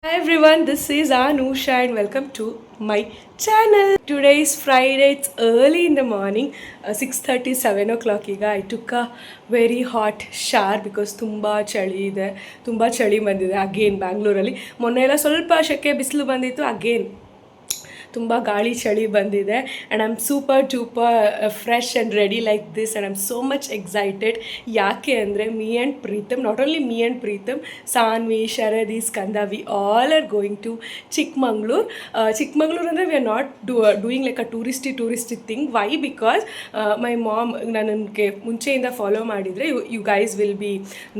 Hi everyone, this is Anusha and welcome to my channel. Today is Friday, it's early in the morning, 6:30, 7 o'clock ಈಗ. I took a very hot shower because ತುಂಬ ಚಳಿ ಇದೆ, ತುಂಬ ಚಳಿ ಬಂದಿದೆ again ಬ್ಯಾಂಗ್ಳೂರಲ್ಲಿ. ಮೊನ್ನೆ ಎಲ್ಲ ಸ್ವಲ್ಪ ಶೆಕೆ ಬಿಸಿಲು ಬಂದಿತ್ತು, ಅಗೇನ್ ತುಂಬ ಗಾಳಿ ಚಳಿ ಬಂದಿದೆ and I am super duper fresh and ready like this and I am so much excited. ಯಾಕೆ ಅಂದರೆ me and Pritam, not only me and Pritam, Sanvi, Sharadi, Skanda, we all are going to Chikmagalur. Chikmagalur ಅಂದರೆ we are not doing like a touristy thing. Why? Because my mom ನನಗೆ ಮುಂಚೆಯಿಂದ follow ಮಾಡಿದರೆ you guys will be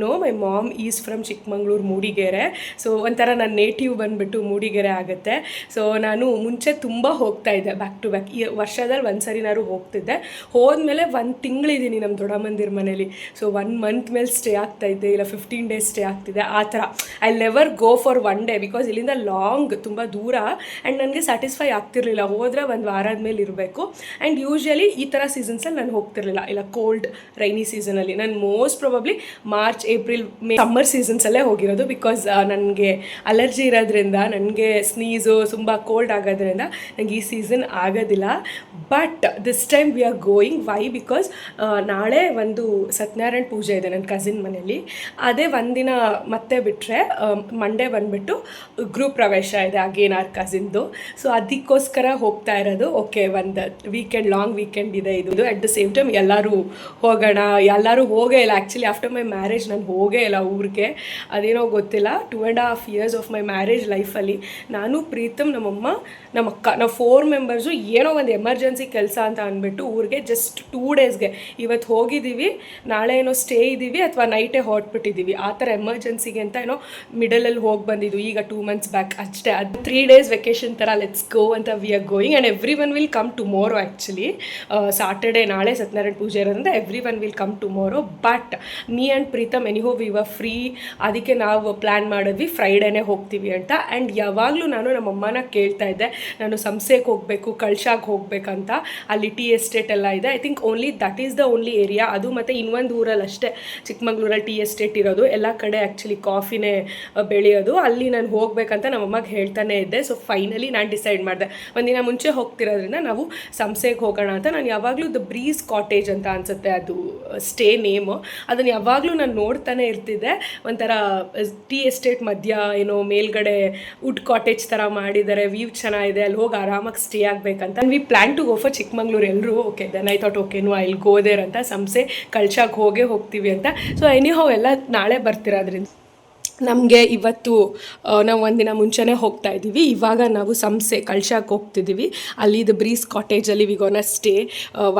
know my mom is from Chikmagalur, Mudigere. So ಒಂಥರ ನನ್ನ native ಬಂದುಬಿಟ್ಟು ಮೂಡಿಗೆರೆ ಆಗುತ್ತೆ. So ನಾನು ಮುಂಚೆ ತುಂಬ ಹೋಗ್ತಾ ಇದ್ದೆ ಬ್ಯಾಕ್ ಟು ಬ್ಯಾಕ್. ಈ ವರ್ಷದಲ್ಲಿ ಒಂದು ಸರಿನಾರು ಹೋಗ್ತಿದ್ದೆ. ಹೋದ್ಮೇಲೆ 1 ತಿಂಗಳಿದ್ದೀನಿ ನಮ್ಮ ದೊಡ್ಡಮ್ಮಂದಿರ ಮನೇಲಿ. ಸೊ 1 ಮಂತ್ ಮೇಲೆ ಸ್ಟೇ ಆಗ್ತಾಯಿದ್ದೆ, ಇಲ್ಲ 15 ಡೇಸ್ ಸ್ಟೇ ಆಗ್ತಿದೆ ಆ ಥರ. I never go for 1 day because ಇಲ್ಲಿಂದ ಲಾಂಗ್, ತುಂಬ ದೂರ ಆ್ಯಂಡ್ ನನಗೆ ಸ್ಯಾಟಿಸ್ಫೈ ಆಗ್ತಿರ್ಲಿಲ್ಲ. ಹೋದರೆ 1 ವಾರದ ಮೇಲೆ ಇರಬೇಕು. ಆ್ಯಂಡ್ ಯೂಶ್ವಲಿ ಈ ಥರ ಸೀಸನ್ಸಲ್ಲಿ ನಾನು ಹೋಗ್ತಿರ್ಲಿಲ್ಲ, ಇಲ್ಲ ಕೋಲ್ಡ್ ರೈನಿ ಸೀಸನಲ್ಲಿ. ನಾನು most probably March, April, May summer ಸೀಸನ್ಸಲ್ಲೇ ಹೋಗಿರೋದು. ಬಿಕಾಸ್ ನನಗೆ ಅಲರ್ಜಿ ಇರೋದ್ರಿಂದ, ನನಗೆ ಸ್ನೀಸು ತುಂಬ ಕೋಲ್ಡ್ ಆಗೋದ್ರಿಂದ ನನಗೆ ಈ ಸೀಸನ್ ಆಗೋದಿಲ್ಲ. But this time we are going. Why? Because ನಾಳೆ ಒಂದು ಸತ್ಯನಾರಾಯಣ ಪೂಜೆ ಇದೆ ನನ್ನ ಕಸಿನ್ ಮನೇಲಿ. ಅದೇ ಒಂದಿನ ಮತ್ತೆ ಬಿಟ್ಟರೆ ಮಂಡೇ ಬಂದುಬಿಟ್ಟು ಗೃಹ ಪ್ರವೇಶ ಇದೆ ಅಗೇನ್ ಆರ್ ಕಸಿನ್ದು. ಸೊ ಅದಕ್ಕೋಸ್ಕರ ಹೋಗ್ತಾ ಇರೋದು. ಓಕೆ, ಒಂದು ವೀಕೆಂಡ್, ಲಾಂಗ್ ವೀಕೆಂಡ್ ಇದೆ ಇದು. ಅಟ್ ದ ಸೇಮ್ ಟೈಮ್ ಎಲ್ಲರೂ ಹೋಗೋಣ. ಎಲ್ಲರೂ ಹೋಗೇ ಇಲ್ಲ ಆ್ಯಕ್ಚುಲಿ. ಆಫ್ಟರ್ ಮೈ ಮ್ಯಾರೇಜ್ ನಾನು ಹೋಗೇ ಇಲ್ಲ ಊರಿಗೆ. ಅದೇನೋ ಗೊತ್ತಿಲ್ಲ, 2.5 years ಆಫ್ ಮೈ ಮ್ಯಾರೇಜ್ ಲೈಫಲ್ಲಿ ನಾನು, ಪ್ರೀತಮ್, ನಮ್ಮಮ್ಮ, ನಮ್ಮ ಅಕ್ಕ, ನಾವು 4 ಮೆಂಬರ್ಸು ಏನೋ ಒಂದು ಎಮರ್ಜೆನ್ಸಿ ಕೆಲಸ ಅಂತ ಅಂದ್ಬಿಟ್ಟು ಊರಿಗೆ ಜಸ್ಟ್ 2 ಡೇಸ್ಗೆ ಇವತ್ತು ಹೋಗಿದ್ದೀವಿ, ನಾಳೆ ಏನೋ ಸ್ಟೇ ಇದ್ದೀವಿ ಅಥವಾ ನೈಟೇ ಹೊರಟ್ಬಿಟ್ಟಿದ್ದೀವಿ. ಆ ಥರ ಎಮರ್ಜೆನ್ಸಿಗೆ ಅಂತ ಏನೋ ಮಿಡಲಲ್ಲಿ ಹೋಗಿ ಬಂದಿದ್ದು ಈಗ 2 months ಬ್ಯಾಕ್ ಅಷ್ಟೇ. ಅದು 3 days ವೆಕೇಷನ್ ಥರ ಲೆಟ್ಸ್ ಗೋ ಅಂತ we are going. And everyone will come tomorrow. Actually Saturday, ನಾಳೆ ಸತ್ಯನಾರಾಯಣ ಪೂಜೆ ಇರೋದ್ರಿಂದ everyone will come tomorrow. But me and Preetham anyhow we were free. ಅದಕ್ಕೆ ನಾವು ಪ್ಲ್ಯಾನ್ ಮಾಡಿದ್ವಿ ಫ್ರೈಡೇನೇ ಹೋಗ್ತೀವಿ ಅಂತ. ಆ್ಯಂಡ್ ಯಾವಾಗಲೂ ನಾನು ನಮ್ಮಮ್ಮನ ಕೇಳ್ತಾ ಇದ್ದೆ, ನಾನು ಸಂಸೆಗೆ ಹೋಗಬೇಕು, ಕಳ್ಶಾಗೆ ಹೋಗಬೇಕಂತ. ಅಲ್ಲಿ ಟೀ ಎಸ್ಟೇಟ್ ಎಲ್ಲ ಇದೆ. I think only that is the only area ಅದು. ಮತ್ತು ಇನ್ನೊಂದು ಊರಲ್ಲಿ ಅಷ್ಟೇ ಚಿಕ್ಕಮಂಗ್ಳೂರಲ್ಲಿ ಟೀ ಎಸ್ಟೇಟ್ ಇರೋದು. ಎಲ್ಲ ಕಡೆ ಆ್ಯಕ್ಚುಲಿ ಕಾಫಿನೇ ಬೆಳೆಯೋದು. ಅಲ್ಲಿ ನಾನು ಹೋಗಬೇಕಂತ ನಮ್ಮಮ್ಮಗೆ ಹೇಳ್ತಾನೆ ಇದ್ದೆ. ಸೊ ಫೈನಲಿ ನಾನು ಡಿಸೈಡ್ ಮಾಡಿದೆ, ಒಂದಿನ ಮುಂಚೆ ಹೋಗ್ತಿರೋದ್ರಿಂದ ನಾವು ಸಂಸೆಗೆ ಹೋಗೋಣ ಅಂತ. ನಾನು ಯಾವಾಗಲೂ ದ ಬ್ರೀಸ್ ಕಾಟೇಜ್ ಅಂತ ಅನಿಸುತ್ತೆ ಅದು ಸ್ಟೇ ನೇಮು. ಅದನ್ನು ಯಾವಾಗಲೂ ನಾನು ನೋಡ್ತಾನೆ ಇರ್ತಿದ್ದೆ. ಒಂಥರ ಟೀ ಎಸ್ಟೇಟ್ ಮಧ್ಯ ಏನೋ ಮೇಲ್ಗಡೆ ವುಡ್ ಕಾಟೇಜ್ ಥರ ಮಾಡಿದ್ದಾರೆ, ವ್ಯೂ ಚೆನ್ನಾಗಿದೆ, ಅಲ್ಲಿ ಹೋಗಿ ಆರಾಮಾಗಿ ಸ್ಟೇ ಆಗಬೇಕಂತ. We plan to go for Chikmagalur ಎಲ್ಲರೂ. Okay, then I thought okay, I will go there ಅಂತ. ಸಂಸೆ ಕಳ್ಶಾಗೆ ಹೋಗ್ತೀವಿ ಅಂತ. ಸೊ ಎನಿಹೌ ಎಲ್ಲ ನಾಳೆ ಬರ್ತಿರೋದ್ರಿಂದ ನಮಗೆ ಇವತ್ತು ನಾವು ಒಂದಿನ ಮುಂಚೆನೇ ಹೋಗ್ತಾ ಇದ್ದೀವಿ. ಇವಾಗ ನಾವು ಸಂಸೆ ಕಳ್ಶಾಗೆ ಹೋಗ್ತಿದ್ದೀವಿ. ಅಲ್ಲಿ ಇದು ಬ್ರೀಸ್ ಕಾಟೇಜಲ್ಲಿ we gonna stay,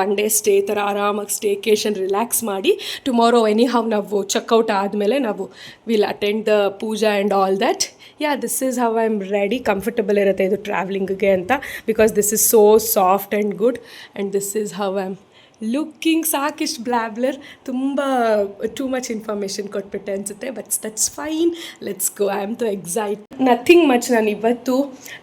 1 day stay ಥರ ಆರಾಮಾಗಿ ಸ್ಟೇಕೇಶನ್ ರಿಲ್ಯಾಕ್ಸ್ ಮಾಡಿ ಟುಮಾರೋ ಎನಿಹೌ ನಾವು ಚೆಕ್ಔಟ್ ಆದಮೇಲೆ ನಾವು will attend the puja and all that. Ya, this is how I am ready. Comfortable ಇರುತ್ತೆ ಇದು ಟ್ರಾವೆಲಿಂಗ್ಗೆ ಅಂತ. Because this is so soft and good and this is how I am looking. ಸಾಕಿಷ್ಟು blabber, ತುಂಬ too much information ಕೊಟ್ಬಿಟ್ಟೆ ಅನಿಸುತ್ತೆ. But that's fine, let's go. I am to excite. Nothing much. ನಾನು ಇವತ್ತು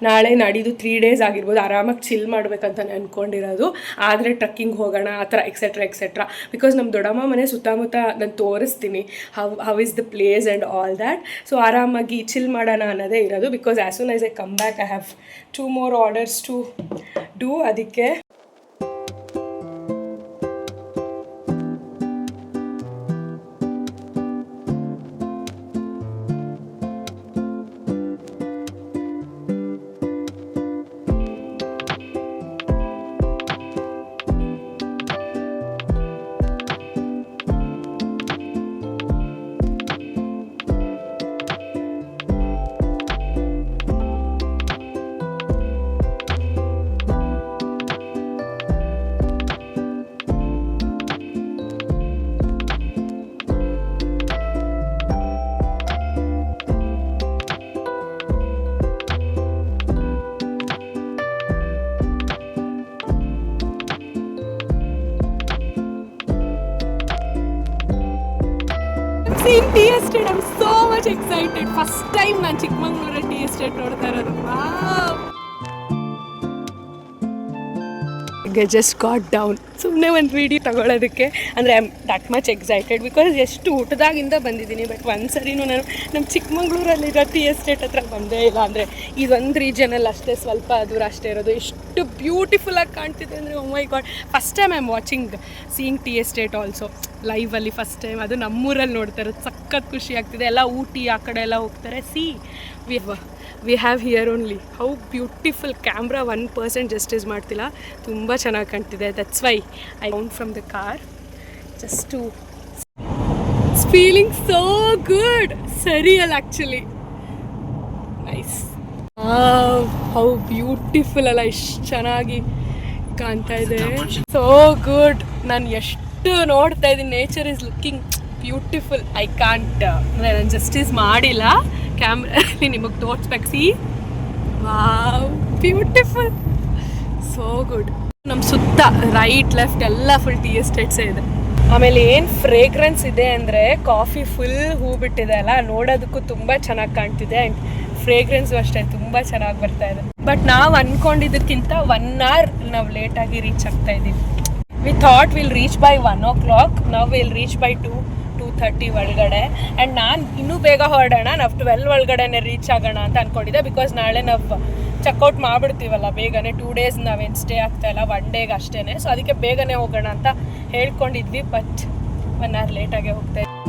ನಾಳೆ ನಾಡಿದ್ದು 3 days ಆಗಿರ್ಬೋದು ಆರಾಮಾಗಿ ಚಿಲ್ ಮಾಡಬೇಕಂತಾನೆ ಅಂದ್ಕೊಂಡಿರೋದು. ಆದರೆ ಟ್ರಕ್ಕಿಂಗ್ ಹೋಗೋಣ ಆ ಥರ ಎಕ್ಸೆಟ್ರಾ. ಬಿಕಾಸ್ ನಮ್ಮ ದೊಡ್ಡಮ್ಮ ಮನೆ ಸುತ್ತಮುತ್ತ ನಾನು ತೋರಿಸ್ತೀನಿ how is the place and all that. So ಆರಾಮಾಗಿ ಚಿಲ್ ಮಾಡೋಣ ಅನ್ನೋದೇ ಇರೋದು. Because as soon as I come back I have 2 more orders to do. ಅದಕ್ಕೆ tea estate. I am so much excited. First time ನಾನು ಚಿಕ್ಕಮಂಗ್ಳೂರಲ್ಲಿ tea estate ನೋಡ್ತಾ ಇರೋದು. Just got down. ಸುಮ್ಮನೆ ಒಂದು ವೀಡಿಯೋ ತಗೊಳ್ಳೋದಕ್ಕೆ ಅಂದರೆ I am that much excited because ಎಷ್ಟು ಊಟದಾಗಿಂದ ಬಂದಿದ್ದೀನಿ. ಬಟ್ ಒಂದು ಸರಿನೂ ನಾನು ನಮ್ಮ ಚಿಕ್ಕಮಂಗ್ಳೂರಲ್ಲಿರೋ ಟೀ ಎಸ್ಟೇಟ್ ಹತ್ರ ಬಂದೇ ಇಲ್ಲ. ಅಂದರೆ ಇದೊಂದು ರೀಜನಲ್ಲಿ ಅಷ್ಟೇ ಸ್ವಲ್ಪ ದೂರ ಅಷ್ಟೇ ಇರೋದು. ಎಷ್ಟು ಬ್ಯೂಟಿಫುಲ್ಲಾಗಿ ಕಾಣ್ತಿದೆ ಅಂದರೆ oh my god. First time I am seeing tea estate also ಲೈವಲ್ಲಿ ಫಸ್ಟ್ ಟೈಮ್. ಅದು ನಮ್ಮೂರಲ್ಲಿ ನೋಡ್ತಾರೆ, ಸಖತ್ ಖುಷಿ ಆಗ್ತಿದೆ. ಎಲ್ಲ ಊಟಿ ಆ ಕಡೆ ಎಲ್ಲ ಹೋಗ್ತಾರೆ. See we have here only. How beautiful. Camera 1% justice ಮಾಡ್ತಿಲ್ಲ, ತುಂಬ ಚೆನ್ನಾಗಿ ಕಾಣ್ತಿದೆ. That's why I found from the car just to feeling so good. ಸರಿಯಲ್ಲ ಆ್ಯಕ್ಚುಲಿ ನೈಸ್. ಹೌ ಬ್ಯೂಟಿಫುಲ್ ಅಲ್ಲ, ಎಷ್ಟು ಚೆನ್ನಾಗಿ ಕಾಣ್ತಾ ಇದೆ. So good. ನಾನು ಎಷ್ಟು ನೋಡ್ತಾ ಇದ್ದೀನಿ, nature is looking beautiful. I can't ಅಂದರೆ ನಾನು ಜಸ್ಟಿಸ್ ಮಾಡಿಲ್ಲ ಕ್ಯಾಮ್ರಲ್ಲಿ ನಿಮಗೆ ತೋರಿಸ್ಬೇಕು. See wow beautiful, so good. ನಮ್ಮ ಸುತ್ತ ರೈಟ್ ಲೆಫ್ಟ್ ಎಲ್ಲ ಫುಲ್ ಟೀ ಎಸ್ಟೇಟ್ಸೇ ಇದೆ. ಆಮೇಲೆ ಏನು ಫ್ರೇಗ್ರೆನ್ಸ್ ಇದೆ ಅಂದರೆ ಕಾಫಿ ಫುಲ್ ಹೂ ಬಿಟ್ಟಿದೆ ಅಲ್ಲ, ನೋಡೋದಕ್ಕೂ ತುಂಬ ಚೆನ್ನಾಗಿ ಕಾಣ್ತಿದೆ. ಆ್ಯಂಡ್ ಫ್ರೇಗ್ರೆನ್ಸು ಅಷ್ಟೇ ತುಂಬ ಚೆನ್ನಾಗಿ ಬರ್ತಾ ಇದೆ. ಬಟ್ ನಾವು ಅಂದ್ಕೊಂಡಿದ್ದಕ್ಕಿಂತ 1 hour ನಾವು ಲೇಟಾಗಿ ರೀಚ್ ಆಗ್ತಾ ಇದ್ದೀವಿ. We thought will reach by 1 o'clock, ನಾವು ವಿಲ್ ರೀಚ್ ಬೈ 2:30 ಒಳಗಡೆ. ಆ್ಯಂಡ್ ನಾನು ಇನ್ನೂ ಬೇಗ ಹೊರಡೋಣ, ನಾವು 12 ಒಳಗಡೆನೆ ರೀಚ್ ಆಗೋಣ ಅಂತ ಅಂದ್ಕೊಂಡಿದ್ದೆ. ಬಿಕಾಸ್ ನಾಳೆ ನಾವು ಚೆಕ್ಔಟ್ ಮಾಡಿಬಿಡ್ತೀವಲ್ಲ ಬೇಗನೆ. 2 days ನಾವೇನು ಸ್ಟೇ ಆಗ್ತಾಯಿಲ್ಲ, 1 ಡೇಗೆ ಅಷ್ಟೇ. ಸೊ ಅದಕ್ಕೆ ಬೇಗನೆ ಹೋಗೋಣ ಅಂತ ಹೇಳ್ಕೊಂಡಿದ್ವಿ. ಬಟ್ 1 hour ಲೇಟಾಗೆ ಹೋಗ್ತಾ ಇದ್ವಿ.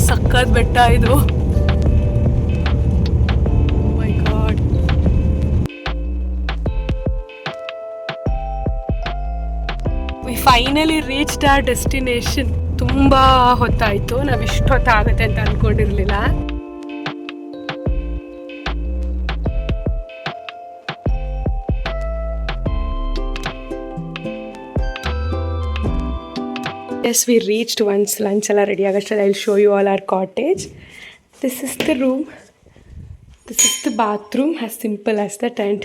ಸಕ್ಕತ್ ಬೆಟ್ಟ ಇದು. My god. We finally reached our destination. ತುಂಬ ಹೊತ್ತಾಯಿತು, ನಾವು ಇಷ್ಟು ಹೊತ್ತಾಗುತ್ತೆ ಅಂತ ಅಂದ್ಕೊಂಡಿರಲಿಲ್ಲ. Yes, we reached once lunch ಎಲ್ಲ ರೆಡಿ ಆಗಷ್ಟೇ. I'll show you all our cottage. This is the room. This is the bathroom, as simple as that. And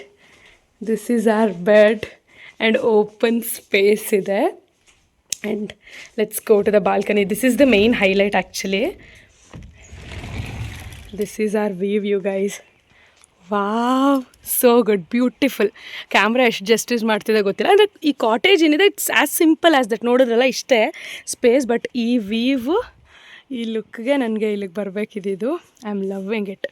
this is our bed and open space ಇದೆ. And let's go to the balcony. This is the main highlight actually. This is our view, you guys. Wow, so good, beautiful. Camera ಎಷ್ಟು justice ಮಾಡ್ತಿದೆ ಗೊತ್ತಿಲ್ಲ. ಅಂದರೆ ಈ cottage ಏನಿದೆ it's as simple as that. ನೋಡಿದ್ರಲ್ಲ ಇಷ್ಟೇ space, but ಈ view, ಈ ಲುಕ್ಗೆ ನನಗೆ ಇಲ್ಲಿಗೆ ಬರಬೇಕಿದ್ದು. I am loving it.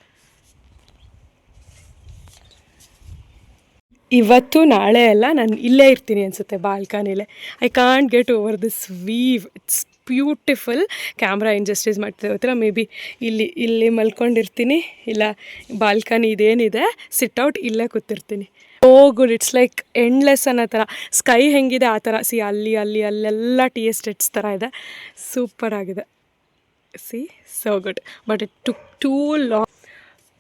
ಇವತ್ತು ನಾಳೆ ಎಲ್ಲ ನಾನು ಇಲ್ಲೇ ಇರ್ತೀನಿ ಅನಿಸುತ್ತೆ ಬಾಲ್ಕನಿಲೇ. I can't get over this view. It's beautiful. Camera ಏನು ಜಸ್ಟಿಸ್ ಮಾಡ್ತಿದೆ ಗೊತ್ತಿಲ್ಲ. ಮೇ ಬಿ ಇಲ್ಲಿ ಮಲ್ಕೊಂಡಿರ್ತೀನಿ, ಇಲ್ಲ ಬಾಲ್ಕನಿ ಇದೇನಿದೆ ಸಿಟ್ಔಟ್ ಇಲ್ಲೇ ಕೂತಿರ್ತೀನಿ. ಓ ಗುಡ್. ಇಟ್ಸ್ ಲೈಕ್ ಎಂಡ್ಲೆಸ್ ಅನ್ನೋ ಥರ. ಸ್ಕೈ ಹೆಂಗಿದೆ ಆ ಥರ. ಸಿ ಅಲ್ಲೆಲ್ಲ ಟೀ ಎಸ್ಟೇಟ್ಸ್ ಥರ ಇದೆ. ಸೂಪರ್ ಆಗಿದೆ. See so good. But it took two long.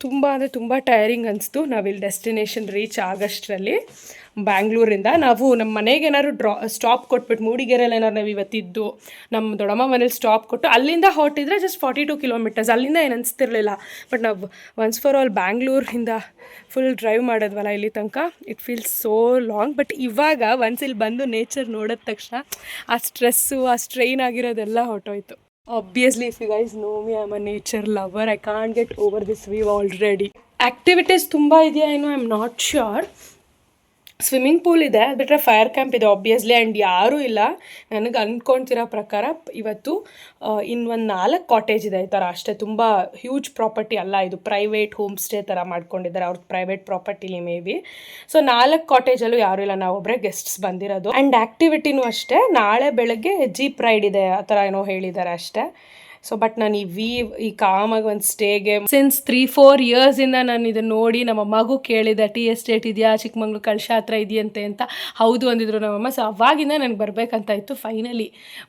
ತುಂಬ ಅಂದರೆ ತುಂಬ ಟಯರಿಂಗ್ ಅನಿಸ್ತು. ನಾವಿಲ್ಲಿ ಡೆಸ್ಟಿನೇಷನ್ ರೀಚ್ ಆಗಷ್ಟರಲ್ಲಿ ಬ್ಯಾಂಗ್ಳೂರಿಂದ ನಾವು ನಮ್ಮ ಮನೆಗೆ ಏನಾದ್ರು ಸ್ಟಾಪ್ ಕೊಟ್ಬಿಟ್ಟು, ಮೂಡಿಗೆರೆಯಲ್ಲಿ ಏನಾದ್ರು ನಾವು ಇವತ್ತಿದ್ದು ನಮ್ಮ ದೊಡ್ಡಮ್ಮ ಮನೇಲಿ ಸ್ಟಾಪ್ ಕೊಟ್ಟು ಅಲ್ಲಿಂದ ಹೊರಟಿದ್ರೆ ಜಸ್ಟ್ 42 kilometers. ಅಲ್ಲಿಂದ ಏನು ಅನಿಸ್ತಿರ್ಲಿಲ್ಲ. ಬಟ್ ನಾವು ಒನ್ಸ್ ಫಾರ್ ಆಲ್ ಬ್ಯಾಂಗ್ಳೂರಿಂದ ಫುಲ್ ಡ್ರೈವ್ ಮಾಡೋದ್ವಲ್ಲ ಇಲ್ಲಿ ತನಕ, it feels so long. But ಇವಾಗ ಒನ್ಸ್ ಇಲ್ಲಿ ಬಂದು ನೇಚರ್ ನೋಡಿದ ತಕ್ಷಣ ಆ ಸ್ಟ್ರೆಸ್ಸು, ಆ ಸ್ಟ್ರೈನ್ ಆಗಿರೋದೆಲ್ಲ ಹೊರಟೋಯ್ತು. Obviously, if you guys know me, I'm a nature lover. I can't get over this view already. Activities ತುಂಬ ಇದೆಯಾ ಏನೋ, I am not sure. Swimming pool ಇದೆ, ಅದು ಬಿಟ್ಟರೆ ಫೈರ್ ಕ್ಯಾಂಪ್ ಇದೆ ಆಬ್ವಿಯಸ್ಲಿ. ಆ್ಯಂಡ್ ಯಾರೂ ಇಲ್ಲ ನನಗೆ ಅಂದ್ಕೊಳ್ತಿರೋ ಪ್ರಕಾರ. ಇವತ್ತು ಇನ್ನೊಂದು 4 ಕಾಟೇಜ್ ಇದೆ ಈ ಥರ ಅಷ್ಟೇ. ತುಂಬ ಹ್ಯೂಜ್ ಪ್ರಾಪರ್ಟಿ ಅಲ್ಲ ಇದು, ಪ್ರೈವೇಟ್ ಹೋಮ್ ಸ್ಟೇ ಥರ ಮಾಡ್ಕೊಂಡಿದ್ದಾರೆ ಅವ್ರ ಪ್ರೈವೇಟ್ ಪ್ರಾಪರ್ಟಿಲಿ ಮೇ ಬಿ. ಸೊ 4 ಕಾಟೇಜಲ್ಲೂ ಯಾರೂ ಇಲ್ಲ, ನಾವು ಒಬ್ಬರೇ ಗೆಸ್ಟ್ಸ್ ಬಂದಿರೋದು. ಆ್ಯಂಡ್ ಆ್ಯಕ್ಟಿವಿಟಿನೂ ಅಷ್ಟೇ, ನಾಳೆ ಬೆಳಗ್ಗೆ ಜೀಪ್ ರೈಡ್ ಇದೆ ಆ ಥರ ಏನೋ ಹೇಳಿದ್ದಾರೆ ಅಷ್ಟೇ. ಸೊ ಬಟ್ ನಾನು ಈ ಕಾಮಾಗಿ ಒಂದು ಸ್ಟೇಗೆ ಸಿನ್ಸ್ 3-4 ಇಯರ್ಸಿಂದ ನಾನು ಇದನ್ನು ನೋಡಿ ನಮ್ಮ ಮಗು ಕೇಳಿದೆ, ಟೀ ಎಸ್ಟೇಟ್ ಇದೆಯಾ ಚಿಕ್ಕಮಂಗ್ಳೂರು ಕಳಶ ಹತ್ರ ಇದೆಯಂತೆ ಅಂತ. ಹೌದು ಅಂದಿದ್ರು ನಮ್ಮಮ್ಮ. ಸೊ ಅವಾಗಿಂದ ನನಗೆ ಬರಬೇಕಂತ ಇತ್ತು. ಫೈನಲಿ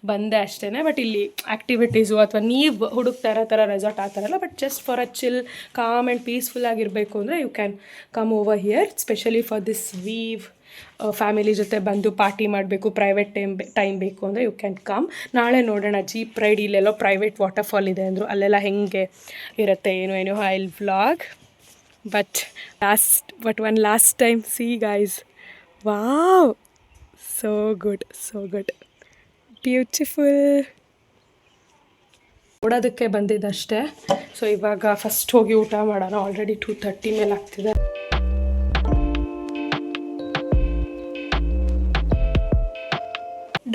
ಬಂದೆ ಅಷ್ಟೇ. ಬಟ್ ಇಲ್ಲಿ ಆ್ಯಕ್ಟಿವಿಟೀಸು ಅಥವಾ ನೀವು ಹುಡುಕ್ತಾ ಇರೋ ಥರ ರೆಸಾರ್ಟ್ ಆ ಥರ ಎಲ್ಲ, but just for a chill calm and peaceful ಆಗಿರಬೇಕು ಅಂದರೆ you can come over here, specially for this view family ಜೊತೆ ಬಂದು ಪಾರ್ಟಿ ಮಾಡಬೇಕು, ಪ್ರೈವೇಟ್ ಟೈಮ್ ಬೇಕು ಅಂದರೆ ಯು ಕ್ಯಾನ್ ಕಮ್. ನಾಳೆ ನೋಡೋಣ ಜೀಪ್ ರೈಡ್, ಇಲ್ಲೆಲ್ಲೋ ಪ್ರೈವೇಟ್ ವಾಟರ್ಫಾಲ್ ಇದೆ ಅಂದರು, ಅಲ್ಲೆಲ್ಲ ಹೆಂಗೆ ಇರುತ್ತೆ ಏನು I will vlog. But one last time C guys, wow, so good beautiful. ನೋಡೋದಕ್ಕೆ ಬಂದಿದ್ದಷ್ಟೇ. ಸೊ ಇವಾಗ ಫಸ್ಟ್ ಹೋಗಿ ಊಟ ಮಾಡೋಣ. ಆಲ್ರೆಡಿ 2:30 ಮೇಲೆ ಆಗ್ತಿದೆ.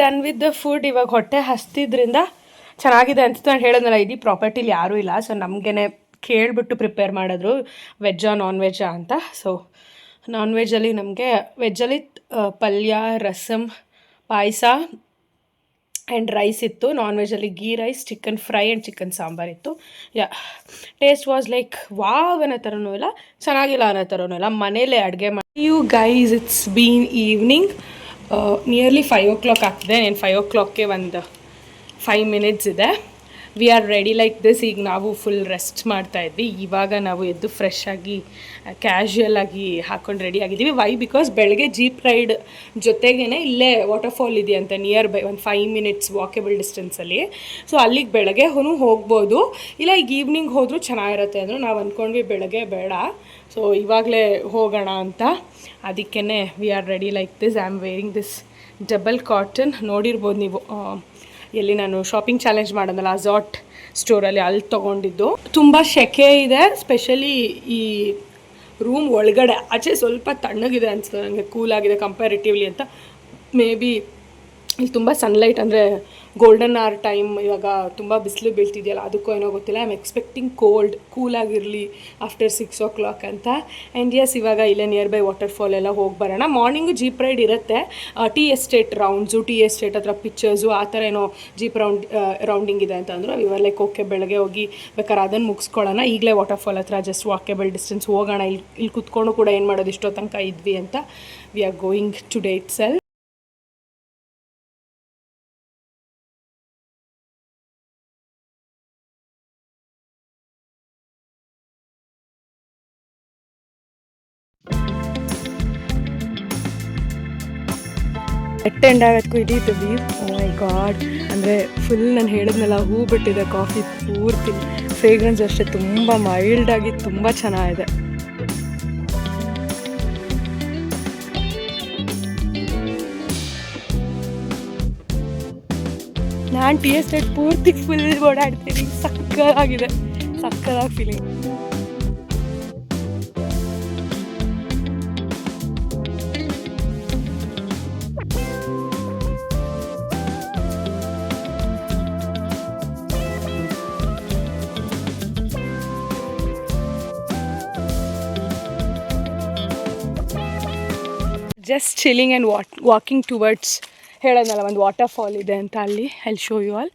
Done with the food. ಇವಾಗ ಹೊಟ್ಟೆ ಹಸ್ತಿದ್ರಿಂದ ಚೆನ್ನಾಗಿದೆ ಅನ್ಸುತ್ತೆ. ನಾನು ಹೇಳಿದ್ನಲ್ಲ, ಇಡೀ ಪ್ರಾಪರ್ಟಿಲಿ ಯಾರೂ ಇಲ್ಲ, ಸೊ ನಮಗೇ ಕೇಳಿಬಿಟ್ಟು ಪ್ರಿಪೇರ್ ಮಾಡಿದ್ರು ವೆಜ್ಜಾ ನಾನ್ ವೆಜ್ಜಾ ಅಂತ. ಸೊ ನಾನ್ ವೆಜ್ಜಲ್ಲಿ ನಮಗೆ, ವೆಜ್ಜಲ್ಲಿ ಪಲ್ಯ, ರಸಮ್, ಪಾಯಸ ಆ್ಯಂಡ್ ರೈಸ್ ಇತ್ತು. ನಾನ್ ವೆಜ್ಜಲ್ಲಿ ghee rice, chicken fry and chicken sambar ಇತ್ತು. ಟೇಸ್ಟ್ ವಾಸ್ ಲೈಕ್ ವಾವ್ ಅನ್ನೋ ಥರನೂ ಇಲ್ಲ, ಚೆನ್ನಾಗಿಲ್ಲ ಅನ್ನೋ ಥರನೂ ಇಲ್ಲ. ಮನೇಲೇ ಅಡುಗೆ ಮಾಡಿ. You guys, it's been evening, nearly 5 o'clock ಆಗ್ತಿದೆ. ನಾನು 5 o'clockಗೆ ಒಂದು 5 minutes ಇದೆ. We are ready like this. ಈಗ ನಾವು ಫುಲ್ ರೆಸ್ಟ್ ಮಾಡ್ತಾಯಿದ್ವಿ. ಇವಾಗ ನಾವು ಎದ್ದು ಫ್ರೆಶ್ ಆಗಿ ಕ್ಯಾಶುಯಲ್ ಆಗಿ ಹಾಕ್ಕೊಂಡು ರೆಡಿ ಆಗಿದ್ದೀವಿ. ವೈ? ಬಿಕಾಸ್ ಬೆಳಗ್ಗೆ ಜೀಪ್ ರೈಡ್ ಜೊತೆಗೇ ಇಲ್ಲೇ ವಾಟರ್ಫಾಲ್ ಇದೆಯಂತೆ ನಿಯರ್ ಬೈ, ಒಂದು 5 minutes ವಾಕೇಬಲ್ ಡಿಸ್ಟೆನ್ಸಲ್ಲಿ. ಸೊ ಅಲ್ಲಿಗೆ ಬೆಳಗ್ಗೆ ಹೋಗ್ಬೋದು, ಇಲ್ಲ ಈಗ ಈವ್ನಿಂಗ್ ಹೋದರೂ ಚೆನ್ನಾಗಿರುತ್ತೆ ಅಂದರು. ನಾವು ಅಂದ್ಕೊಂಡ್ವಿ ಬೆಳಗ್ಗೆ ಬೇಡ, ಸೊ ಇವಾಗಲೇ ಹೋಗೋಣ ಅಂತ. ಅದಕ್ಕೇ we are ready like this. I am wearing this double cotton. ನೋಡಿರ್ಬೋದು ನೀವು, ಎಲ್ಲಿ ನಾನು ಶಾಪಿಂಗ್ ಚಾಲೆಂಜ್ ಮಾಡೋದಲ್ಲ ಅಜಾಟ್ ಸ್ಟೋರಲ್ಲಿ, ಅಲ್ಲಿ ತೊಗೊಂಡಿದ್ದು. ತುಂಬ ಸೆಕೆ ಇದೆ, ಸ್ಪೆಷಲಿ ಈ ರೂಮ್ ಒಳಗಡೆ. ಆಚೆ ಸ್ವಲ್ಪ ತಣ್ಣಗಿದೆ ಅನಿಸ್ತದೆ ನನಗೆ, ಕೂಲಾಗಿದೆ ಕಂಪ್ಯಾರಿಟಿವ್ಲಿ ಅಂತ. ಮೇ ಬಿ ಇಲ್ಲಿ ತುಂಬ ಸನ್ಲೈಟ್, ಅಂದರೆ ಗೋಲ್ಡನ್ ಅವರ್ ಟೈಮ್, ಇವಾಗ ತುಂಬ ಬಿಸಿಲು ಬೀಳ್ತಿದೆಯಲ್ಲ, ಅದಕ್ಕೂ ಏನೋ ಗೊತ್ತಿಲ್ಲ. ಐ ಆಮ್ ಎಕ್ಸ್ಪೆಕ್ಟಿಂಗ್ ಕೂಲಾಗಿರಲಿ ಆಫ್ಟರ್ 6 o'clock ಅಂತ. ಆ್ಯಂಡ್ ಎಸ್, ಇವಾಗ ಇಲ್ಲೇ ನಿಯರ್ ಬೈ ವಾಟರ್ಫಾಲ್ ಎಲ್ಲ ಹೋಗಿ ಬರೋಣ. ಮಾರ್ನಿಂಗು ಜೀಪ್ ರೈಡ್ ಇರುತ್ತೆ, tea estate rounds, tea estate ಹತ್ರ ಪಿಕ್ಚರ್ಸು ಆ ಥರ ಏನೋ ಜೀಪ್ ರೌಂಡಿಂಗ್ ಇದೆ ಅಂತ ಅಂದರು. ಇವಾಗ ಲೈಕ್ ಓಕೆ, ಬೆಳಗ್ಗೆ ಹೋಗಿ ಬೇಕಾದ್ರೆ ಅದನ್ನು ಮುಗಿಸ್ಕೊಳ್ಳೋಣ. ಈಗಲೇ ವಾಟರ್ಫಾಲ್ ಹತ್ರ ಜಸ್ಟ್ ವಾಕೇಬಲ್ ಡಿಸ್ಟೆನ್ಸ್ ಹೋಗೋಣ. ಇಲ್ಲಿ ಕುತ್ಕೊಂಡು ಕೂಡ ಏನು ಮಾಡೋದು, ಇಷ್ಟೋ ತನಕ ಇದ್ವಿ ಅಂತ. We are going today itself. End ಆಗೋದಕ್ಕೂ ಇಡೀ the view, oh my god. ಅಂದರೆ ಫುಲ್ ನಾನು ಹೇಳಿದ್ನಲ್ಲ, ಹೂ ಬಿಟ್ಟಿದೆ ಕಾಫಿ ಪೂರ್ತಿ. ಫ್ರೇಗ್ರೆನ್ಸ್ ಅಷ್ಟೇ ತುಂಬ ಮೈಲ್ಡಾಗಿ ತುಂಬ ಚೆನ್ನಾಗಿದೆ. ನಾನು ಟೀ ಎಸ್ಟೇಟ್ ಪೂರ್ತಿ ಫುಲ್ ಓಡಾಡ್ತೀನಿ. ಸಕ್ಕತ್ತಾಗಿ feeling. Just chilling and walking towards, ಹೇಳೋದಲ್ಲ ಒಂದು ವಾಟರ್ಫಾಲ್ ಇದೆ ಅಂತ ಅಲ್ಲಿ. I show you all.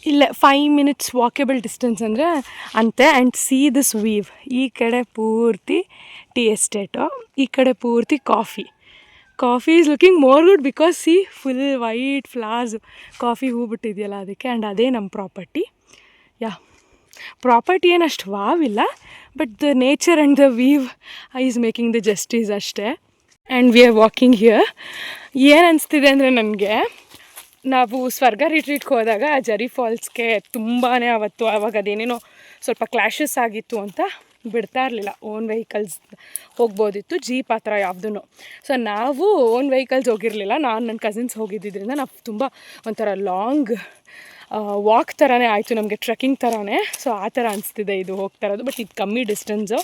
ಇಲ್ಲೇ 5 minutes ವಾಕೇಬಲ್ ಡಿಸ್ಟೆನ್ಸ್ ಅಂದರೆ ಅಂತೆ. And see this view. ಈ ಕಡೆ ಪೂರ್ತಿ ಟೀ ಎಸ್ಟೇಟು, ಈ ಕಡೆ ಪೂರ್ತಿ coffee is looking more good because see full white flowers, coffee ಹೂ ಬಿಟ್ಟಿದೆಯಲ್ಲ ಅದಕ್ಕೆ. ಆ್ಯಂಡ್ ಅದೇ ನಮ್ಮ ಪ್ರಾಪರ್ಟಿ. ಪ್ರಾಪರ್ಟಿ ಏನು ಅಷ್ಟು ವಾವಿಲ್ಲ, but the nature and the view is making the justice ಅಷ್ಟೇ. And we are walking here. ಏನು ಅನಿಸ್ತಿದೆ ಅಂದರೆ ನನಗೆ, ನಾವು ಸ್ವರ್ಗ ರಿಟ್ರೀಟ್ಗೆ ಹೋದಾಗ ಜರಿ ಫಾಲ್ಸ್ಗೆ ತುಂಬಾ ಅವಾಗ ಅದೇನೇನೋ ಸ್ವಲ್ಪ ಕ್ಲ್ಯಾಶಸ್ ಆಗಿತ್ತು ಅಂತ ಬಿಡ್ತಾ ಇರಲಿಲ್ಲ. ಓನ್ ವೆಹಿಕಲ್ಸ್ ಹೋಗ್ಬೋದಿತ್ತು, ಜೀಪ್ ಆ ಥರ ಯಾವುದೂ. ಸೊ ನಾವು ಓನ್ ವೆಹಿಕಲ್ಸ್ ಹೋಗಿರಲಿಲ್ಲ, ನಾನು ನನ್ನ ಕಸಿನ್ಸ್ ಹೋಗಿದ್ದರಿಂದ ನಾವು ತುಂಬ ಒಂಥರ ಲಾಂಗ್ ವಾಕ್ ಥರನೇ ಆಯಿತು ನಮಗೆ, ಟ್ರೆಕ್ಕಿಂಗ್ ಥರನೇ. ಸೊ ಆ ಥರ ಅನಿಸ್ತಿದೆ ಇದು ಹೋಗ್ತಾ ಇರೋದು. ಬಟ್ ಇದು ಕಮ್ಮಿ ಡಿಸ್ಟೆನ್ಸು,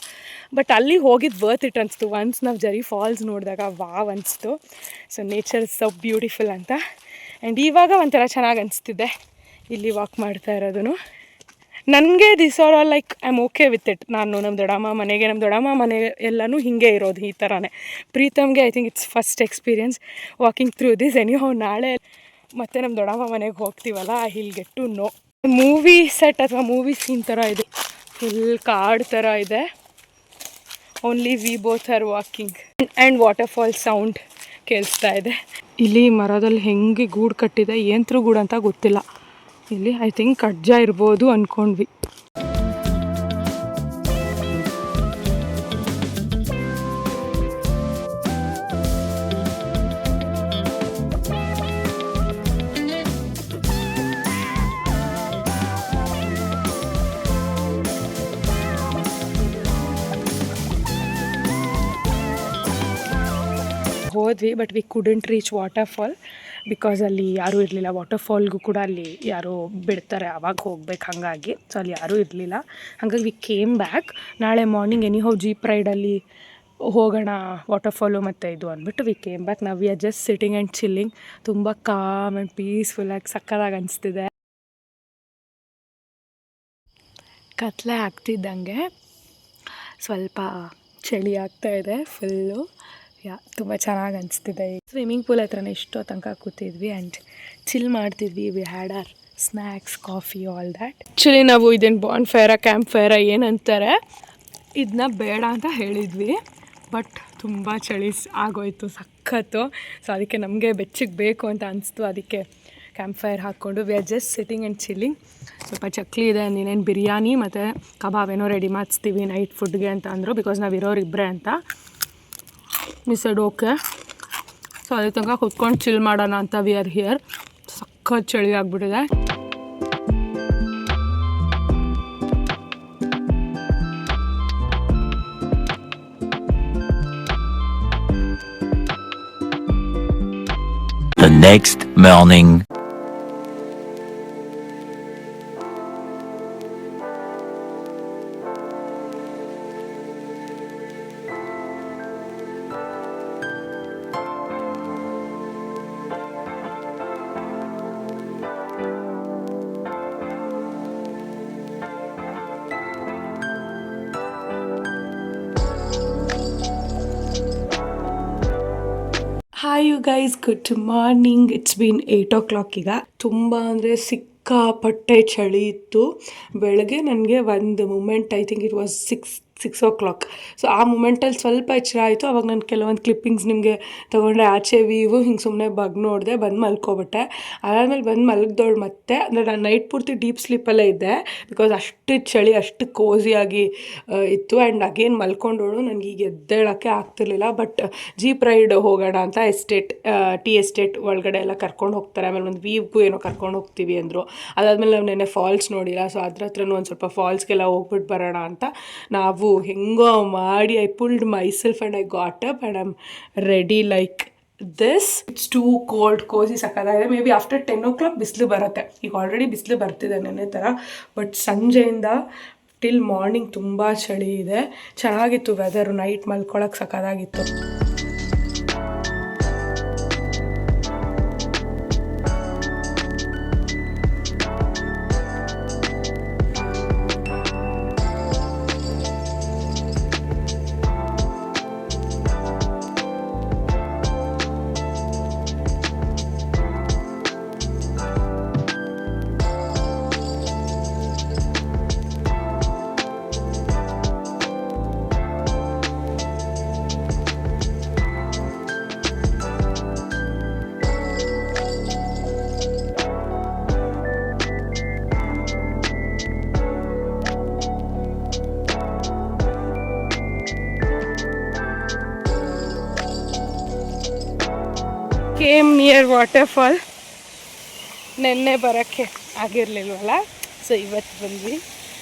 ಬಟ್ ಅಲ್ಲಿ ಹೋಗಿದ್ದು ವರ್ತ್ ಇಟ್ ಅನಿಸ್ತು. ಒನ್ಸ್ ನಾವು ಜರಿ ಫಾಲ್ಸ್ ನೋಡಿದಾಗ ವಾವ್ ಅನಿಸ್ತು. So nature is so beautiful ಅಂತ. ಆ್ಯಂಡ್ ಇವಾಗ ಒಂಥರ ಚೆನ್ನಾಗಿ ಅನಿಸ್ತಿದೆ ಇಲ್ಲಿ ವಾಕ್ ಮಾಡ್ತಾ ಇರೋದು. ನನಗೆ this are all like I am okay with it. ನಮ್ಮ ದೊಡ್ಡಮ್ಮ ಮನೆ ಎಲ್ಲನೂ ಹೀಗೆ ಇರೋದು, ಈ ಥರನೇ. ಪ್ರೀತಮ್ಗೆ I think it's first experience walking through this. ನಾಳೆ ಮತ್ತು ನಮ್ಮ ದೊಡ್ಡಮ್ಮ ಮನೆಗೆ ಹೋಗ್ತೀವಲ್ಲ, we'll get to know. Movie set ಅಥವಾ ಮೂವಿ ಸೀನ್ ಥರ ಇದೆ, ಫುಲ್ ಕಾಡು ಥರ ಇದೆ. Only we both are walking and waterfall sound ಕೇಳಿಸ್ತಾ ಇದೆ. ಇಲ್ಲಿ ಮರದಲ್ಲಿ ಹೆಂಗೆ ಗೂಡು ಕಟ್ಟಿದೆ, ಏನ್ತ್ರು ಗೂಡು ಅಂತ ಗೊತ್ತಿಲ್ಲ. ಇಲ್ಲಿ ಐ ಥಿಂಕ್ ಕಡ್ಜ ಇರ್ಬೋದು ಅಂದ್ಕೊಂಡ್ವಿ. ಹೋದ್ವಿ, but we couldn't reach waterfall because ಅಲ್ಲಿ ಯಾರೂ ಇರಲಿಲ್ಲ. ವಾಟರ್ಫಾಲ್ಗೂ ಕೂಡ ಅಲ್ಲಿ ಯಾರೋ ಬಿಡ್ತಾರೆ, ಅವಾಗ ಹೋಗ್ಬೇಕು, ಹಾಗಾಗಿ ಸೊ ಅಲ್ಲಿ ಯಾರೂ ಇರಲಿಲ್ಲ. ಹಾಗಾಗಿ ವಿ ಕೇಮ್ ಬ್ಯಾಕ್. ನಾಳೆ ಮಾರ್ನಿಂಗ್ ಎನಿಹೌ ಜೀಪ್ ರೈಡಲ್ಲಿ ಹೋಗೋಣ ವಾಟರ್ಫಾಲು ಮತ್ತು ಇದು ಅಂದ್ಬಿಟ್ಟು ವಿ ಕೇಮ್ ಬ್ಯಾಕ್. ನಾವು we are just sitting and chilling. ತುಂಬ ಕಾಮ್ ಆ್ಯಂಡ್ ಪೀಸ್ಫುಲ್ಲಾಗಿ ಸಕ್ಕತ್ತಾಗಿ ಅನಿಸ್ತಿದೆ. ಕತ್ಲೆ ಆಗ್ತಿದ್ದಂಗೆ ಸ್ವಲ್ಪ ಚಳಿ ಆಗ್ತಾಯಿದೆ ಫುಲ್ಲು. ತುಂಬ ಚೆನ್ನಾಗಿ ಅನಿಸ್ತಿದೆ. ಸ್ವಿಮ್ಮಿಂಗ್ ಪೂಲ್ ಹತ್ರನೇ ಇಷ್ಟೋ ತನಕ ಕೂತಿದ್ವಿ ಆ್ಯಂಡ್ ಚಿಲ್ ಮಾಡ್ತಿದ್ವಿ. We had our snacks, coffee, all that. Actually ನಾವು ಇದನ್ನು ಬಾನ್ ಫೈರ, ಕ್ಯಾಂಪ್ ಫೈರ ಏನಂತಾರೆ ಇದನ್ನ ಬೇಡ ಅಂತ ಹೇಳಿದ್ವಿ, ಬಟ್ ತುಂಬ ಚಳಿ ಆಗೋಯ್ತು ಸಖತ್ತು. ಸೊ ಅದಕ್ಕೆ ನಮಗೆ ಬೆಚ್ಚಗೆ ಬೇಕು ಅಂತ ಅನಿಸ್ತು. ಅದಕ್ಕೆ ಕ್ಯಾಂಪ್ ಫೈರ್ ಹಾಕ್ಕೊಂಡು we are just sitting and chilling. ಸ್ವಲ್ಪ ಚಕ್ಲಿ ಇದೆ, ನೀನೇನು ಬಿರಿಯಾನಿ ಮತ್ತು ಕಬಾಬ್ ಏನೋ ರೆಡಿ ಮಾಡಿಸ್ತೀವಿ ನೈಟ್ ಫುಡ್ಗೆ ಅಂತ ಅಂದರು. ಬಿಕಾಸ್ ನಾವು ಇರೋರು ಇಬ್ಬರೇ ಅಂತ ಮಿಸೆಡ್ ಓಕೆ. ಸೊ ಅದೇ ತನಕ ಕುತ್ಕೊಂಡು ಚಿಲ್ ಮಾಡೋಣ ಅಂತ ವಿ ಆರ್ ಹಿಯರ್. ಸಖತ್ ಚಳಿ ಆಗಿಬಿಟ್ಟಿದೆ. The next morning. Hi you guys, good morning. It's been 8 o'clock. ಈಗ ತುಂಬ ಅಂದರೆ ಸಿಕ್ಕಾಪಟ್ಟೆ ಚಳಿ ಇತ್ತು. ಬೆಳಗ್ಗೆ ನನಗೆ ಒಂದು moment, I think it was 6 o'clock. So ಆ ಮೂಮೆಂಟಲ್ಲಿ ಸ್ವಲ್ಪ ಎಚ್ಚರ ಆಯಿತು. ಅವಾಗ ನಾನು ಕೆಲವೊಂದು ಕ್ಲಿಪ್ಪಿಂಗ್ಸ್ ನಿಮಗೆ ತೊಗೊಂಡೆ. ಆಚೆ ವೀವು ಹಿಂಗೆ ಸುಮ್ಮನೆ ನೋಡಿದೆ, ಬಂದು ಮಲ್ಕೊಬಿಟ್ಟೆ. ಅದಾದಮೇಲೆ ಬಂದು ಮಲಗ್ದೋಳು ಮತ್ತೆ. ಅಂದರೆ ನಾನು ನೈಟ್ ಪೂರ್ತಿ ಡೀಪ್ ಸ್ಲೀಪಲ್ಲೇ ಇದ್ದೆ ಬಿಕಾಸ್ ಅಷ್ಟು ಚಳಿ, ಅಷ್ಟು ಕೋಸಿಯಾಗಿ ಇತ್ತು. ಆ್ಯಂಡ್ ಅಗೇನ್ ಮಲ್ಕೊಂಡೋಳು. ನನಗೆ ಈಗ ಎದ್ದೇಳೋಕ್ಕೆ ಆಗ್ತಿರ್ಲಿಲ್ಲ. ಬಟ್ ಜೀಪ್ ರೈಡ್ ಹೋಗೋಣ ಅಂತ ಟೀ ಎಸ್ಟೇಟ್ ಒಳಗಡೆ ಎಲ್ಲ ಕರ್ಕೊಂಡು ಹೋಗ್ತಾರೆ. ಆಮೇಲೆ ಒಂದು ವೀವ್ಗೂ ಏನೋ ಕರ್ಕೊಂಡು ಹೋಗ್ತೀವಿ ಅಂದರು. ಅದಾದಮೇಲೆ ನಾವು ನೆನ್ನೆ ಫಾಲ್ಸ್ ನೋಡಿಲ್ಲ. ಸೊ ಅದ್ರ ಹತ್ರನೂ ಒಂದು ಸ್ವಲ್ಪ ಫಾಲ್ಸ್ಗೆಲ್ಲ ಹೋಗ್ಬಿಟ್ಟು ಬರೋಣ ಅಂತ ನಾವು ಹೆಂಗೋ ಮಾಡಿ I pulled myself and I got up and I am ready like this. It's too cold, cosy ಸಕ್ಕತ್ತಾಗಿದೆ. ಮೇ ಬಿ ಆಫ್ಟರ್ 10 o'clock ಬಿಸಿಲು ಬರುತ್ತೆ. ಈಗ ಆಲ್ರೆಡಿ ಬಿಸಿಲು ಬರ್ತಿದೆ ನೆನ್ನೆ ಥರ. ಬಟ್ ಸಂಜೆಯಿಂದ ಟಿಲ್ ಮಾರ್ನಿಂಗ್ ತುಂಬ ಚಳಿ ಇದೆ. ಚೆನ್ನಾಗಿತ್ತು ವೆದರು, ನೈಟ್ ಮಲ್ಕೊಳಕ್ಕೆ ಸಕ್ಕತ್ತಾಗಿತ್ತು. Came near waterfall. ನೆನ್ನೆ ಬರೋಕ್ಕೆ ಆಗಿರಲಿಲ್ವಲ್ಲ, ಸೊ ಇವತ್ತು ಬಂದ್ವಿ.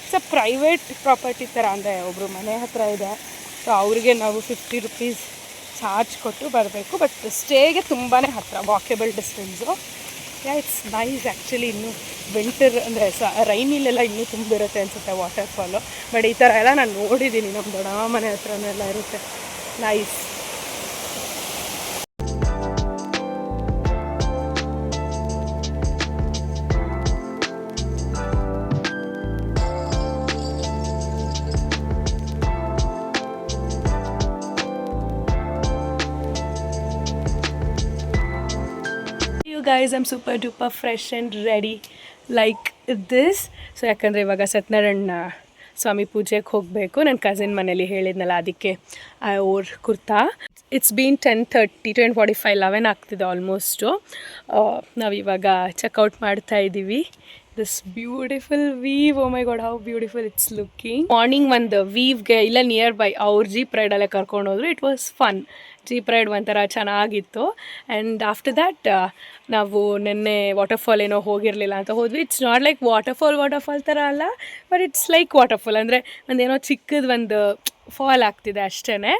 ಸೊ ಪ್ರೈವೇಟ್ ಪ್ರಾಪರ್ಟಿ ಥರ ಅಂದರೆ ಒಬ್ಬರು ಮನೆ ಹತ್ರ ಇದೆ. ಸೊ ಅವ್ರಿಗೆ ನಾವು 50 rupees ಚಾರ್ಜ್ ಕೊಟ್ಟು ಬರಬೇಕು. ಬಟ್ ಸ್ಟೇಗೆ ತುಂಬಾ ಹತ್ತಿರ, walkable distance. It's nice actually. ಇನ್ನೂ ವಿಂಟರ್ ಅಂದರೆ ರೈನಿಲೆಲ್ಲ ಇನ್ನೂ ತುಂಬಿರುತ್ತೆ ಅನಿಸುತ್ತೆ ವಾಟರ್ಫಾಲು. ಬಟ್ ಈ ಥರ ಎಲ್ಲ ನಾನು ನೋಡಿದ್ದೀನಿ, ನಮ್ಮ ದೊಡ್ಡಮ್ಮ ಮನೆ ಹತ್ರನೆಲ್ಲ ಇರುತ್ತೆ. Nice. Guys, I'm super duper fresh and ready like this. So ಯಾಕಂದರೆ ಇವಾಗ ಸತ್ಯನಾರಾಯಣ ಸ್ವಾಮಿ ಪೂಜೆಗೆ ಹೋಗಬೇಕು. ನನ್ನ ಕಸಿನ್ ಮನೇಲಿ ಹೇಳಿದ್ನಲ್ಲ, ಅದಕ್ಕೆ ಓರ್ ಕುರ್ತಾ. ಇಟ್ಸ್ ಬೀನ್ 10:30, 10:45, 11 ಆಗ್ತಿದೆ ಆಲ್ಮೋಸ್ಟು. ನಾವಿವಾಗ ಚೆಕ್ಔಟ್ ಮಾಡ್ತಾ ಇದ್ದೀವಿ. This beautiful view, oh my god, how beautiful it's looking. Morning ಒಂದು ವೀವ್ಗೆ ಇಲ್ಲ ನಿಯರ್ ಬೈ ಅವ್ರ ಜೀಪ್ ರೈಡಲ್ಲೇ ಕರ್ಕೊಂಡು ಹೋದ್ರು. It was fun. Jeep ride ಒಂಥರ ಚೆನ್ನಾಗಿತ್ತು. ಆ್ಯಂಡ್ ಆಫ್ಟರ್ ದ್ಯಾಟ್ ನಾವು ನಿನ್ನೆ ವಾಟರ್ಫಾಲ್ ಏನೋ ಹೋಗಿರಲಿಲ್ಲ ಅಂತ ಹೋದ್ವಿ. ಇಟ್ಸ್ ನಾಟ್ ಲೈಕ್ ವಾಟರ್ಫಾಲ್ ಥರ ಅಲ್ಲ, ಬಟ್ ಇಟ್ಸ್ ಲೈಕ್ ವಾಟರ್ಫಾಲ್. ಅಂದರೆ ಒಂದೇನೋ ಚಿಕ್ಕದು ಒಂದು ಫಾಲ್ ಆಗ್ತಿದೆ ಅಷ್ಟೇ.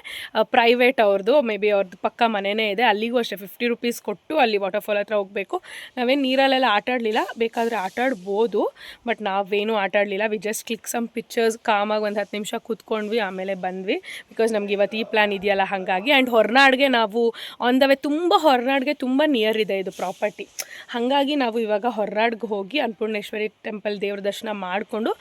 ಪ್ರೈವೇಟ್ ಅವ್ರದ್ದು, ಮೇ ಬಿ ಅವ್ರದ್ದು ಪಕ್ಕ ಮನೆಯೇ ಇದೆ, ಅಲ್ಲಿಗೂ ಅಷ್ಟೇ 50 ರೂಪೀಸ್ ಕೊಟ್ಟು ಅಲ್ಲಿ ವಾಟರ್ಫಾಲ್ ಹತ್ರ ಹೋಗಬೇಕು. ನಾವೇನು ನೀರಲ್ಲೆಲ್ಲ ಆಟಾಡಲಿಲ್ಲ, ಬೇಕಾದರೆ ಆಟಾಡ್ಬೋದು, ಬಟ್ ನಾವೇನು ಆಟಾಡಲಿಲ್ಲ. We just click some pictures, ಕಾಮಾಗಿ ಒಂದು 10 ನಿಮಿಷ ಕೂತ್ಕೊಂಡ್ವಿ, ಆಮೇಲೆ ಬಂದ್ವಿ. ಬಿಕಾಸ್ ನಮ್ಗೆ ಇವತ್ತು ಈ ಪ್ಲ್ಯಾನ್ ಇದೆಯಲ್ಲ ಹಾಗಾಗಿ. ಆ್ಯಂಡ್ ಹೊರನಾಡಿಗೆ ನಾವು ಆನ್ ದ ವೇ, ತುಂಬ ಹೊರನಾಡಿಗೆ ತುಂಬ ನಿಯರ್ ಇದೆ ಇದು ಪ್ರಾಪರ್ಟಿ. ಹಾಗಾಗಿ ನಾವು ಇವಾಗ ಹೊರನಾಡಿಗೆ ಹೋಗಿ ಅನ್ನಪೂರ್ಣೇಶ್ವರಿ ಟೆಂಪಲ್ ದೇವ್ರ ದರ್ಶನ ಮಾಡಿಕೊಂಡು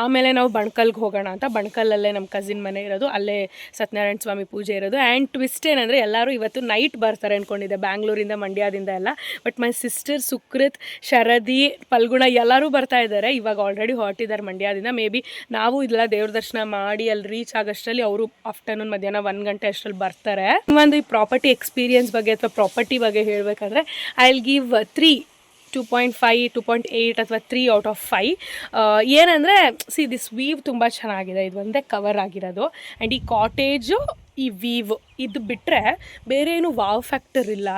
ಆಮೇಲೆ ನಾವು ಬಣ್ಕಲ್ಗೆ ಹೋಗೋಣ ಅಂತ. ಬಣ್ಕಲ್ಲಲ್ಲೇ ನಮ್ಮ ಕಸಿನ್ ಮನೆ ಇರೋದು, ಅಲ್ಲೇ ಸತ್ಯನಾರಾಯಣ ಸ್ವಾಮಿ ಪೂಜೆ ಇರೋದು. ಆ್ಯಂಡ್ ಟ್ವಿಸ್ಟ್ ಏನಂದರೆ ಎಲ್ಲರೂ ಇವತ್ತು ನೈಟ್ ಬರ್ತಾರೆ ಅಂದ್ಕೊಂಡಿದ್ದೆ, ಬ್ಯಾಂಗ್ಳೂರಿಂದ ಮಂಡ್ಯದಿಂದ ಎಲ್ಲ. But my sister Sukruth, Sharadi, Phalguna ಎಲ್ಲರೂ ಬರ್ತಾ ಇದ್ದಾರೆ. ಇವಾಗ ಆಲ್ರೆಡಿ ಹೊರಟಿದ್ದಾರೆ ಮಂಡ್ಯದಿಂದ. ಮೇ ಬಿ ನಾವು ಇದೆಲ್ಲ ದೇವ್ರ ದರ್ಶನ ಮಾಡಿ ಅಲ್ಲಿ ರೀಚ್ ಆಗೋಷ್ಟರಲ್ಲಿ ಅವರು ಆಫ್ಟರ್ನೂನ್ ಮಧ್ಯಾಹ್ನ 1 ಗಂಟೆ ಅಷ್ಟರಲ್ಲಿ ಬರ್ತಾರೆ. ಒಂದು ಈ ಪ್ರಾಪರ್ಟಿ ಎಕ್ಸ್ಪೀರಿಯನ್ಸ್ ಬಗ್ಗೆ ಅಥವಾ ಪ್ರಾಪರ್ಟಿ ಬಗ್ಗೆ ಹೇಳಬೇಕಂದ್ರೆ ಐ ವಿಲ್ ಗಿವ್ 2.5, 2.8 ಅಥವಾ 3 ಔಟ್ ಆಫ್ 5. ಏನಂದರೆ ದಿಸ್ ವೀವ್ ತುಂಬ ಚೆನ್ನಾಗಿದೆ, ಇದು ಒಂದೇ ಕವರ್ ಆಗಿರೋದು. ಆ್ಯಂಡ್ ಈ ಕಾಟೇಜು, ಈ ವೀವ್ ಇದು ಬಿಟ್ಟರೆ ಬೇರೆ ಏನು ವಾವ್ ಫ್ಯಾಕ್ಟರ್ ಇಲ್ಲ.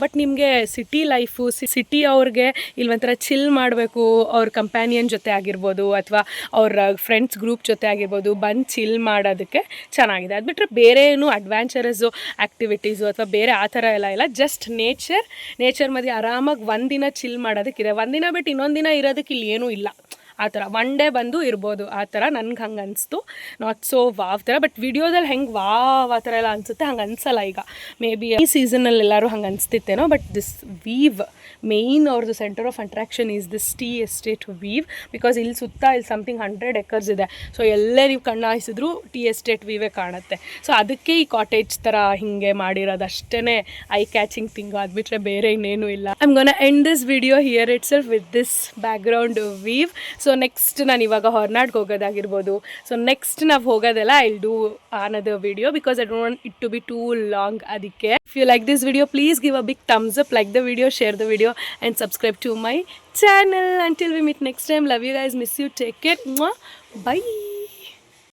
ಬಟ್ ನಿಮಗೆ ಸಿಟಿ ಲೈಫು, ಸಿಟಿ ಅವ್ರಿಗೆ ಇಲ್ಲಿ ಒಂಥರ ಚಿಲ್ ಮಾಡಬೇಕು, ಅವ್ರ ಕಂಪ್ಯಾನಿಯನ್ ಜೊತೆ ಆಗಿರ್ಬೋದು ಅಥವಾ ಅವ್ರ ಫ್ರೆಂಡ್ಸ್ ಗ್ರೂಪ್ ಜೊತೆ ಆಗಿರ್ಬೋದು, ಬಂದು ಚಿಲ್ ಮಾಡೋದಕ್ಕೆ ಚೆನ್ನಾಗಿದೆ. ಅದು ಬಿಟ್ಟರೆ ಬೇರೆ ಏನು ಅಡ್ವೆಂಚರಸ್ಸು ಆ್ಯಕ್ಟಿವಿಟೀಸು ಅಥವಾ ಬೇರೆ ಆ ಥರ ಎಲ್ಲ ಇಲ್ಲ. ಜಸ್ಟ್ ನೇಚರ್ ಮಧ್ಯೆ ಆರಾಮಾಗಿ ಒಂದಿನ ಚಿಲ್ ಮಾಡೋದಕ್ಕಿದೆ. ಒಂದಿನ ಬಿಟ್ಟು ಇನ್ನೊಂದು ದಿನ ಇರೋದಕ್ಕೆ ಇಲ್ಲಿ ಏನೂ ಇಲ್ಲ. ಆ ಥರ ಒನ್ ಡೇ ಬಂದು ಇರ್ಬೋದು, ಆ ಥರ ನನಗೆ ಹಂಗೆ ಅನಿಸ್ತು. ನಾಟ್ ಸೋ ವಾವ್ ಥರ, ಬಟ್ ವಿಡಿಯೋದಲ್ಲಿ ಹೆಂಗೆ ವಾವ್ ಆ ಥರ ಎಲ್ಲ ಅನಿಸುತ್ತೆ, ಹಂಗೆ ಅನಿಸಲ್ಲ. ಈಗ ಮೇ ಬಿ ಈ ಸೀಸನಲ್ಲಿ ಎಲ್ಲರೂ ಹಂಗೆ ಅನಿಸ್ತಿತ್ತೇನೋ. ಬಟ್ ದಿಸ್ ವೀವ್ ಮೇಯ್ನ್ ಅವ್ರದ್ದು centre of attraction is this tea estate view. Because ಇಲ್ಲಿ ಸುತ್ತ ಇಲ್ಲಿ ಸಮಥಿಂಗ್ 100 ಎಕರ್ಸ್ ಇದೆ. ಸೊ ಎಲ್ಲೇ ನೀವು ಕಣ್ಣು ಹಾಯಿಸಿದ್ರು ಟೀ ಎಸ್ಟೇಟ್ ವೀವೇ ಕಾಣುತ್ತೆ. ಸೊ ಅದಕ್ಕೆ ಈ ಕಾಟೇಜ್ ಥರ ಹಿಂಗೆ ಮಾಡಿರೋದು ಅಷ್ಟೇ ಐ ಕ್ಯಾಚಿಂಗ್ ಥಿಂಗು. ಅದು ಬಿಟ್ಟರೆ ಬೇರೆ ಇನ್ನೇನು ಇಲ್ಲ. I am gonna end this video here itself with this background view. So next ನಾನು ಇವಾಗ ಹೊರನಾಡಿಗೆ ಹೋಗೋದಾಗಿರ್ಬೋದು. ಸೊ ನೆಕ್ಸ್ಟ್ ನಾವು ಹೋಗೋದೆಲ್ಲ I will do another video because I don't want it to be too long. ಅದಕ್ಕೆ if you like this video, please give a big thumbs up, like the video, share the video and subscribe to my channel. Until we meet next time, love you guys, miss you, take care, bye.